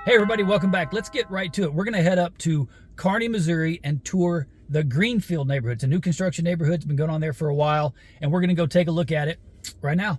Hey everybody, welcome back. Let's get right to it. We're going to head up to Kearney, Missouri and tour the Greenfield neighborhood. It's a new construction neighborhood. It's been going on there for a while, and we're going to go take a look at it right now.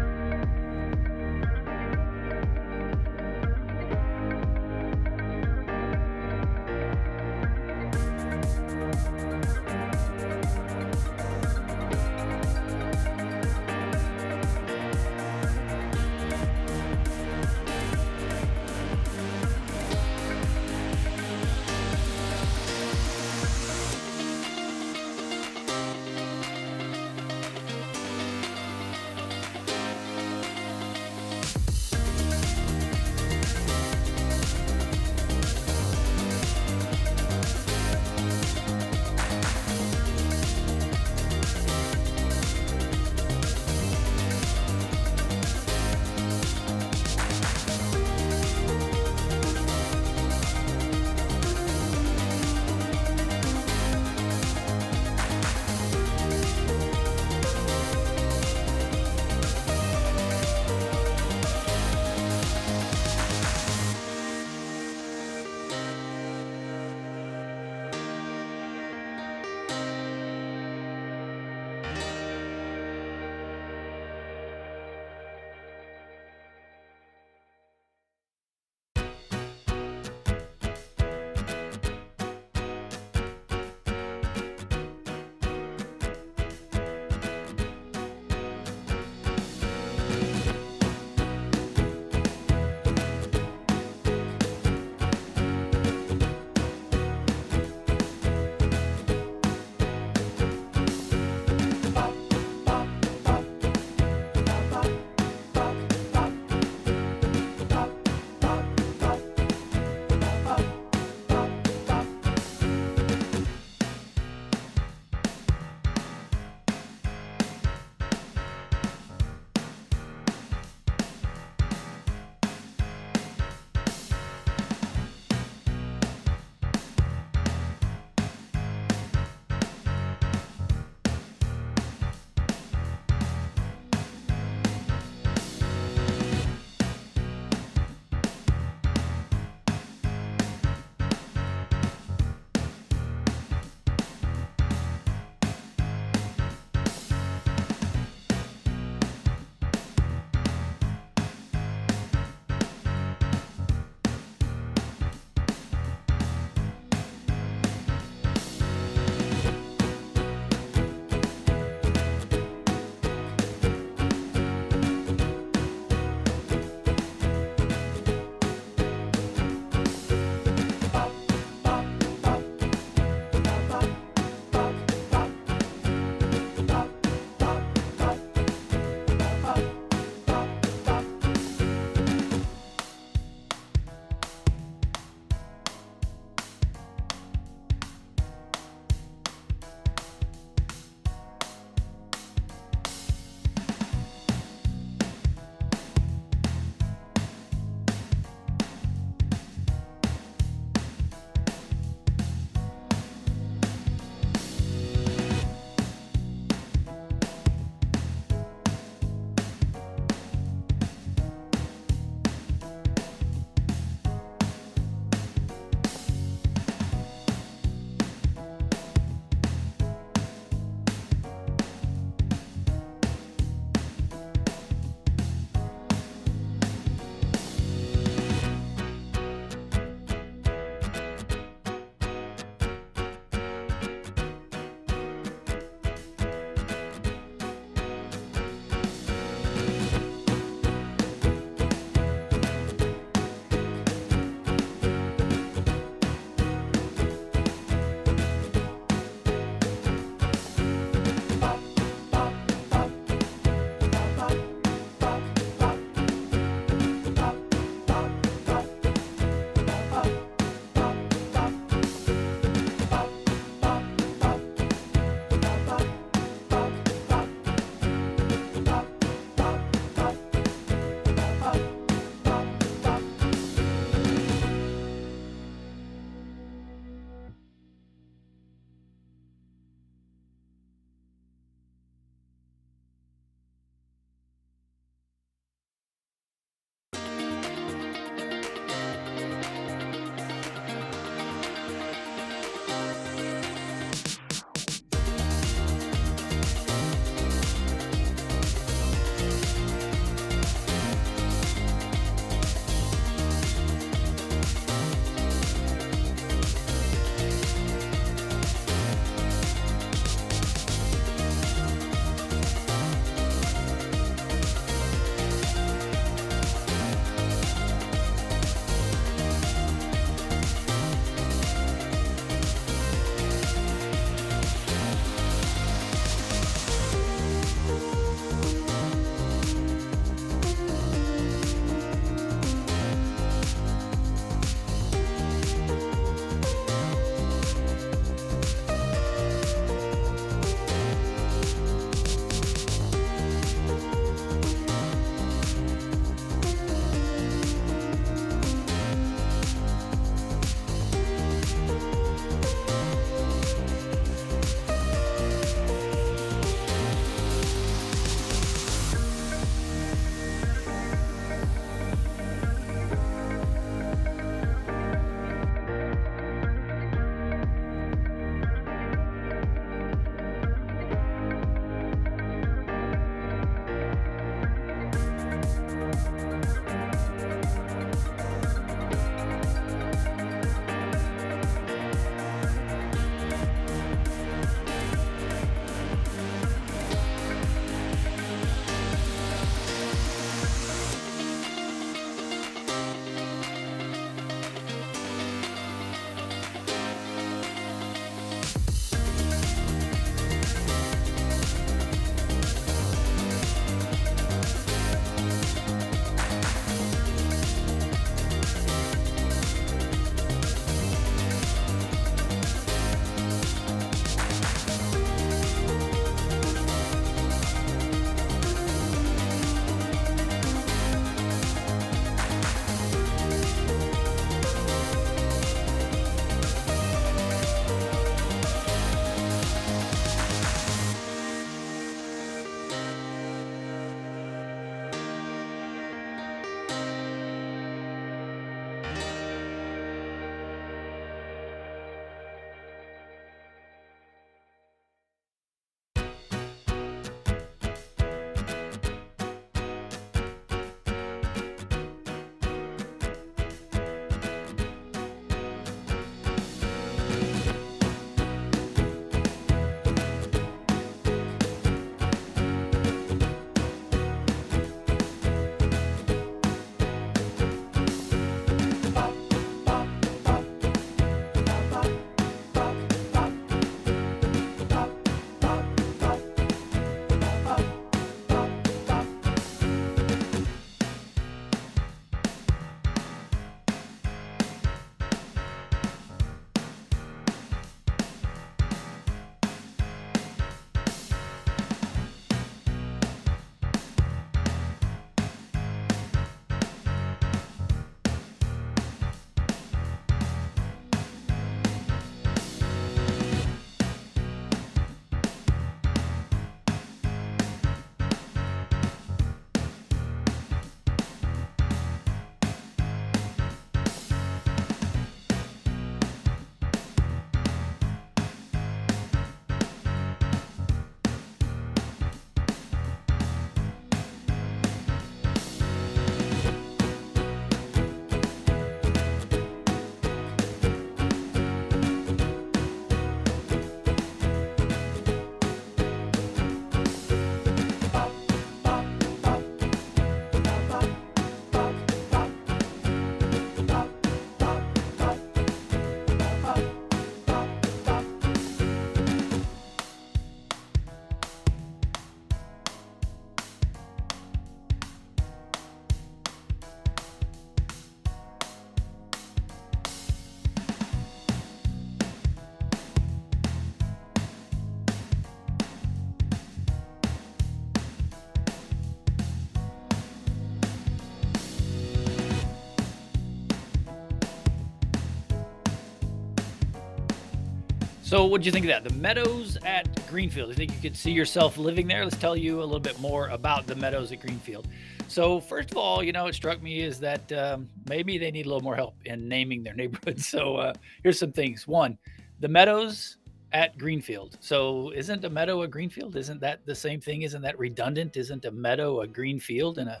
So what did you think of that? The Meadows at Greenfield. You think you could see yourself living there? Let's tell you a little bit more about the Meadows at Greenfield. So first of all, it struck me is that maybe they need a little more help in naming their neighborhood. So here's some things. One, the Meadows at Greenfield. So isn't a meadow a greenfield? Isn't that the same thing? Isn't that redundant? Isn't a meadow a greenfield and a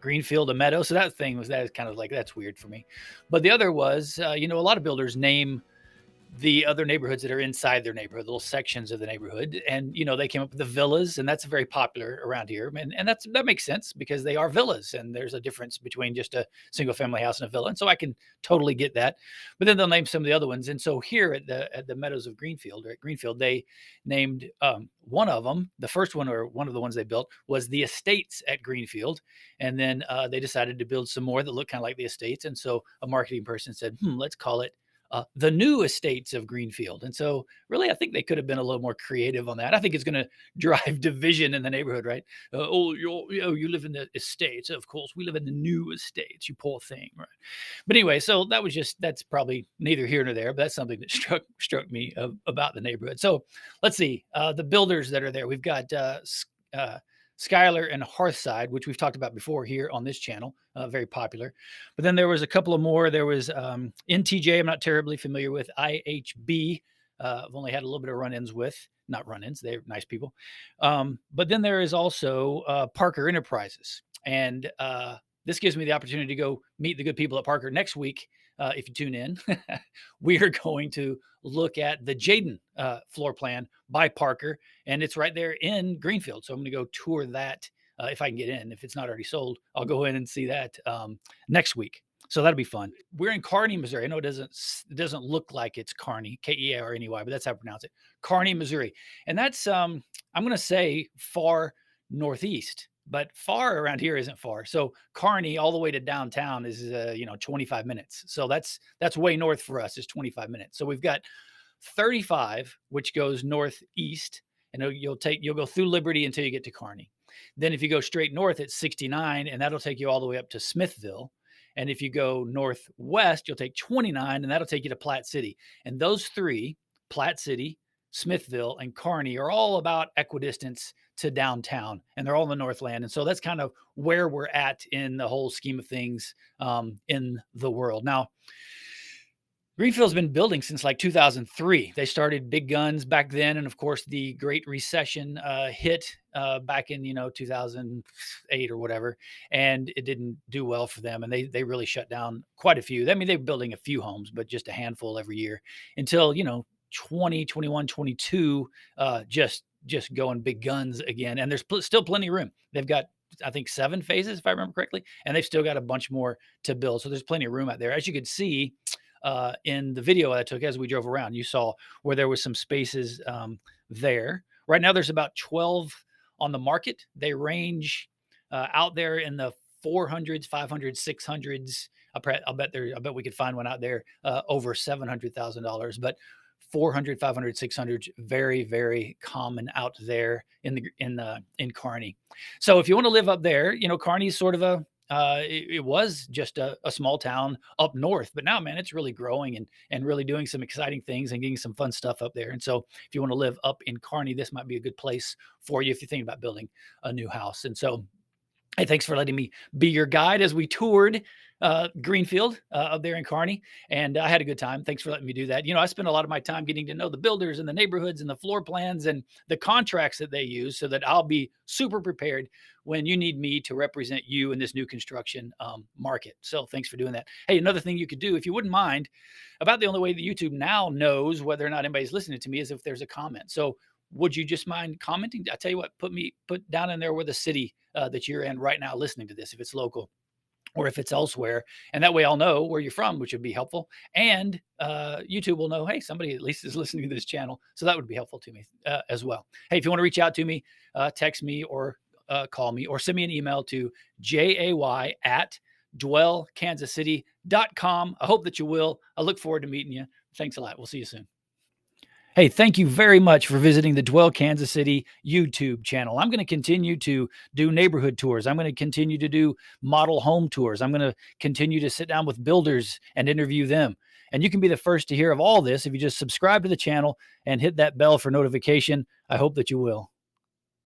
greenfield a meadow? So that is kind of like, that's weird for me. But the other was, a lot of builders name the other neighborhoods that are inside their neighborhood, little sections of the neighborhood. And, they came up with the villas, and that's very popular around here. And that makes sense because they are villas, and there's a difference between just a single family house and a villa. And so I can totally get that. But then they'll name some of the other ones. And so here at the Meadows of Greenfield, or at Greenfield, they named one of them. The first one, or one of the ones they built, was the Estates at Greenfield. And then they decided to build some more that look kind of like the Estates. And so a marketing person said, let's call it the New Estates of Greenfield. And so really, I think they could have been a little more creative on that. I think it's going to drive division in the neighborhood, right? You live in the Estates. Of course, we live in the New Estates, you poor thing, right? But anyway, so that's probably neither here nor there, but that's something that struck me about the neighborhood. So let's see, the builders that are there. We've got Schuyler and Hearthside, which we've talked about before here on this channel, very popular. But then there was a couple of more. There was NTJ, I'm not terribly familiar with. IHB, I've only had a little bit of run-ins with. Not run-ins, they're nice people. But then there is also Parker Enterprises. And this gives me the opportunity to go meet the good people at Parker next week. If you tune in, we are going to look at the Jaden floor plan by Parker, and it's right there in Greenfield. So I'm going to go tour that if I can get in. If it's not already sold, I'll go in and see that next week. So that'll be fun. We're in Kearney, Missouri. I know it doesn't look like it's Kearney, Kearney, but that's how I pronounce it. Kearney, Missouri. And that's, I'm going to say, far northeast. But far around here isn't far. So Kearney all the way to downtown is 25 minutes. So that's way north for us, is 25 minutes. So we've got 35, which goes northeast, and you'll go through Liberty until you get to Kearney. Then if you go straight north, it's 69, and that'll take you all the way up to Smithville. And if you go northwest, you'll take 29, and that'll take you to Platte City. And those three, Platte City, Smithville, and Kearney, are all about equidistance to downtown, and they're all in the Northland. And so that's kind of where we're at in the whole scheme of things in the world. Now, Greenfield's been building since like 2003. They started big guns back then. And of course, the Great Recession hit back in, 2008 or whatever. And it didn't do well for them. And they really shut down quite a few. I mean, they were building a few homes, but just a handful every year until, 20, 21, 22, just going big guns again. And there's still plenty of room. They've got, I think, 7 phases, if I remember correctly, and they've still got a bunch more to build. So there's plenty of room out there. As you could see in the video I took as we drove around, you saw where there was some spaces there. Right now, there's about 12 on the market. They range out there in the 400s, 500s, 600s. I bet we could find one out there over $700,000, but 400, 500, 600, very, very common out there in Kearney. So if you want to live up there, Kearney's sort of it was just a small town up north, but now, man, it's really growing and really doing some exciting things and getting some fun stuff up there. And so if you want to live up in Kearney, this might be a good place for you if you're thinking about building a new house. And so, hey, thanks for letting me be your guide as we toured Greenfield up there in Kearney. And I had a good time. Thanks for letting me do that. I spent a lot of my time getting to know the builders and the neighborhoods and the floor plans and the contracts that they use so that I'll be super prepared when you need me to represent you in this new construction market. So thanks for doing that. Hey, another thing you could do, if you wouldn't mind, about the only way that YouTube now knows whether or not anybody's listening to me is if there's a comment. So would you just mind commenting? I tell you what, put down in there where the city that you're in right now listening to this, if it's local or if it's elsewhere. And that way I'll know where you're from, which would be helpful. And YouTube will know, hey, somebody at least is listening to this channel. So that would be helpful to me as well. Hey, if you want to reach out to me, text me or call me or send me an email to jay@dwellkansascity.com. I hope that you will. I look forward to meeting you. Thanks a lot. We'll see you soon. Hey, thank you very much for visiting the Dwell Kansas City YouTube channel. I'm going to continue to do neighborhood tours. I'm going to continue to do model home tours. I'm going to continue to sit down with builders and interview them. And you can be the first to hear of all this if you just subscribe to the channel and hit that bell for notification. I hope that you will.